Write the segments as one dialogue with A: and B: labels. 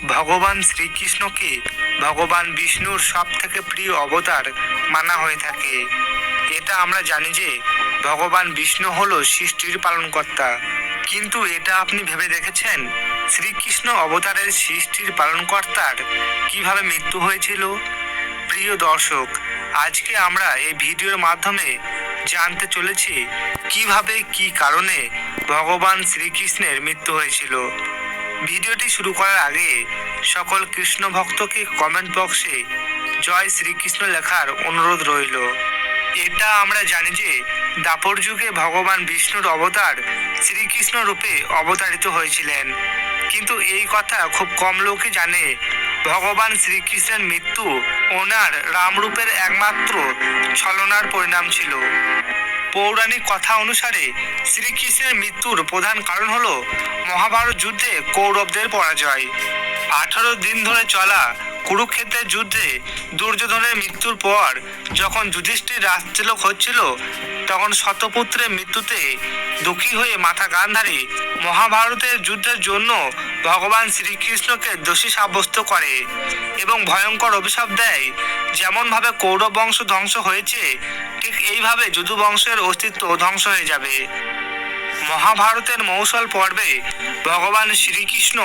A: ভগবান শ্রীকৃষ্ণকে ভগবান বিষ্ণুর সব থেকে প্রিয় অবতার মানা হয়ে থাকে। এটা আমরা জানি যে ভগবান বিষ্ণু হলো সৃষ্টির পালনকর্তা। কিন্তু এটা আপনি ভেবে দেখেছেন শ্রীকৃষ্ণ অবতারের সৃষ্টির পালনকর্তার কিভাবে মৃত্যু হয়েছিল? প্রিয় দর্শক, আজকে আমরা এই ভিডিওর মাধ্যমে জানতে চলেছি কিভাবে কি কারণে ভগবান শ্রীকৃষ্ণের মৃত্যু হয়েছিল। ভিডিওটি শুরু করার আগে সকল কৃষ্ণ ভক্তকে কমেন্ট বক্সে জয় শ্রীকৃষ্ণ লেখার অনুরোধ রইল। এটা আমরা জানি যে দ্বাপর যুগে ভগবান বিষ্ণুর অবতার শ্রীকৃষ্ণ রূপে অবতারিত হয়েছিলেন, কিন্তু এই কথা খুব কম লোকই জানে। ভগবান শ্রীকৃষ্ণের মৃত্যু ওনার রামরূপের একমাত্র ছলনার পরিণাম ছিল। পৌরাণিক কথা অনুসারে শ্রীকৃষ্ণের মৃত্যুর প্রধান কারণ হলো মহাভারত যুদ্ধে কৌরবদের পরাজয়। 18 দিন ধরে চলা কুরুক্ষেত্রের যুদ্ধে দুর্যোধনের মৃত্যুর পর যখন যুধিষ্ঠির রাজতিলক হচ্ছিল, তখন শতপুত্রের মৃত্যুতে দুঃখী হয়ে মাতা গান্ধারী মহাভারতের যুদ্ধের জন্য ভগবান শ্রীকৃষ্ণকে দোষী সাব্যস্ত করে এবং ভয়ঙ্কর অভিশাপ দেয়। যেমনভাবে কৌরব বংশ ধ্বংস হয়েছে, ঠিক এইভাবে যদু বংশের অস্তিত্ব ধ্বংস হয়ে যাবে। মহাভারতের মৌসল পর্বে ভগবান শ্রীকৃষ্ণ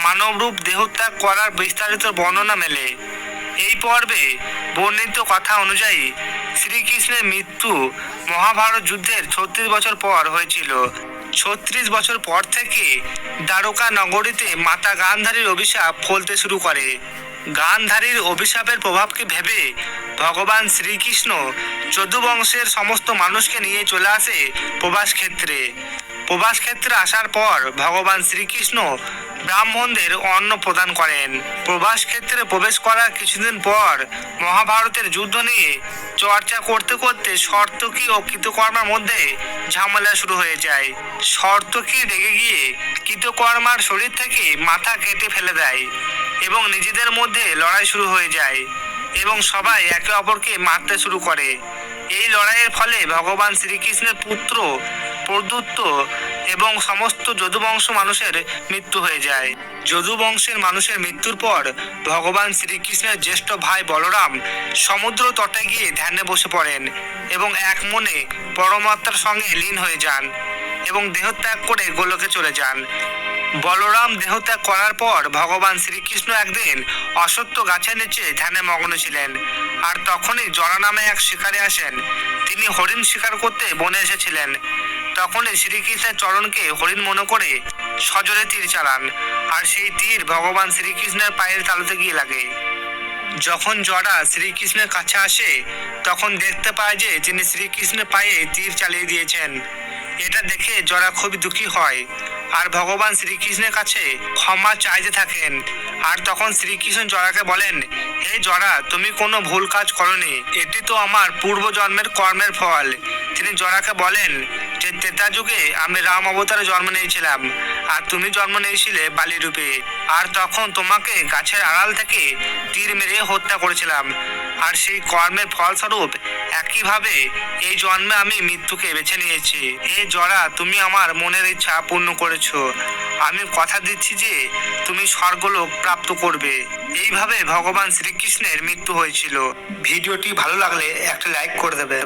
A: মানবরূপ দেহত্যাগ করার বিস্তারিত বর্ণনা মেলে। এই পর্বে বর্ণিত কথা অনুযায়ী শ্রীকৃষ্ণের মৃত্যু মহাভারত যুদ্ধের 36 বছর পর হয়েছিল। 36 বছর পর থেকে দ্বারকা নগরীতে মাতা গান্ধারীর অভিশাপ ফলতে শুরু করে। গান্ধারীর অভিশাপের প্রভাবকে ভেবে ভগবান শ্রীকৃষ্ণ যদু বংশের সমস্ত মানুষকে নিয়ে চলে আসে প্রবাস ক্ষেত্রে। প্রবাস ক্ষেত্রে আসার পর ভগবান শ্রীকৃষ্ণ ব্রাহ্মণদের অন্ন প্রদান করেন। প্রবাস ক্ষেত্রে প্রবেশ করার কিছুদিন পর মহাভারতের যুদ্ধ নিয়ে চর্চা করতে করতে সর্তকী ও কৃতকর্মার মধ্যে ঝামেলা শুরু হয়ে যায়। সর্তকী রেগে গিয়ে কৃতকর্মার শরীর থেকে মাথা কেটে ফেলে দেয় এবং নিজেদের মধ্যে লড়াই শুরু হয়ে যায় এবং সবাই একে অপরকে মারতে শুরু করে। এই লড়াইয়ের ফলে ভগবান শ্রীকৃষ্ণের পুত্র প্রদ্যুত্ত এবং সমস্ত যদুবংশ মানুষের মৃত্যু হয়ে যায়। যদুবংশের মানুষের মৃত্যুর পর ভগবান শ্রীকৃষ্ণের জ্যেষ্ঠ ভাই বলরাম সমুদ্র তটে গিয়ে ধ্যানে বসে পড়েন এবং এক মনে পরমাত্মার সঙ্গে লীন হয়ে যান এবং দেহত্যাগ করে গোলকে চলে যান। বলরাম দেহত্যাগ করার পর ভগবান শ্রীকৃষ্ণ একদিন অশ্বত্থ গাছের নিচে ধ্যানে মগ্ন ছিলেন, আর তখনই জরা নামে এক শিকারী আসেন। তিনি হরিণ শিকার করতে বনে এসেছিলেন। তখনই শ্রীকৃষ্ণের চরণকে হরিণ মনে করে সজোরে তীর চালান, আর সেই তীর ভগবান শ্রীকৃষ্ণের পায়ের তালুতে গিয়ে লাগে। যখন জরা শ্রীকৃষ্ণের কাছে আসে, তখন দেখতে পায় যে তিনি শ্রীকৃষ্ণের পায়ে তীর চালিয়ে দিয়েছেন। এটা দেখে জরা খুবই দুঃখী হয় আর ভগবান শ্রীকৃষ্ণের কাছে ক্ষমা চাইতে থাকেন। আর তখন শ্রীকৃষ্ণ জরাকে বলেন, হে জরা, তুমি কোনো ভুল কাজ করনি, এটি তো আমার পূর্বজন্মের কর্মের ফল। তিনি জরাকে বলেন যে ত্রেতা যুগে আমি রাম অবতারে জন্ম নিয়েছিলাম আর তুমি জন্ম নিয়েছিলে বালি রূপে, আর তখন তোমাকে গাছের আড়াল থেকে তীর মেরে হত্যা করেছিলাম, আর সেই কর্মের ফলস্বরূপ একইভাবে এই জন্মে আমি মৃত্যুকে বেছে নিয়েছি। হে জরা, তুমি আমার মনের ইচ্ছা পূর্ণ করেছো। আমি কথা দিচ্ছি যে তুমি স্বর্গলোক প্রাপ্ত করবে। এইভাবে ভগবান শ্রীকৃষ্ণের মৃত্যু হয়েছিল। ভিডিওটি ভালো লাগলে একটা লাইক করে দেবে।